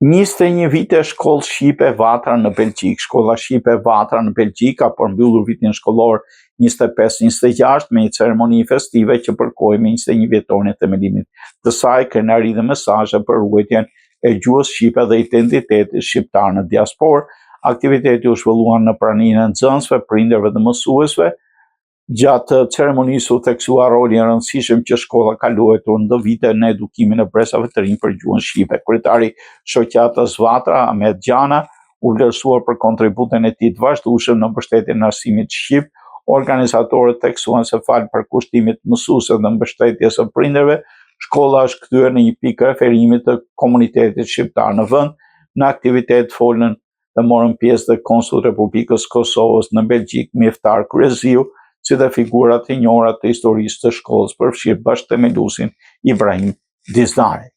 21 vite shkollë shqipe Vatra në Belgjik. Shkolla shqipe Vatra në Belgjik ka përmbyllur vitin shkollor 25-26 me një ceremoni festive që përkoi me 21 vjetorin e themelimit të saj, krenari dhe mesazhe për ruajtjen e gjuhës shqipe dhe identitetit shqiptar në diasporë. Aktiviteti u zhvillua në praninë e nxënësve, prindërve dhe mësuesve. Gjatë ceremonisë u theksua roli i rëndësishëm që shkolla ka luajtur në vite në edukimin e brezave të rinj për gjuhën shqipe. Kryetari shoqatës Vatra, Ahmet Gjana, u vlerësuar për kontributin e tij të vazhdueshëm në mbështetjen e arsimit shqip. Organizatorët theksuan se fal përkushtimit mësuesve dhe mbështetjes së prindërve, shkolla është kthyer në një pikë referimi të komunitetit shqiptar në vend. Në aktivitet folën dhe morën pjesë dhe konsulli i Republikës Kosovës në Belgjik, Miftar Kryeziu, si dhe figurat e njohura të historisë të shkollës, përfshirë bashkëthemeluesin Ibrahim Dizdari.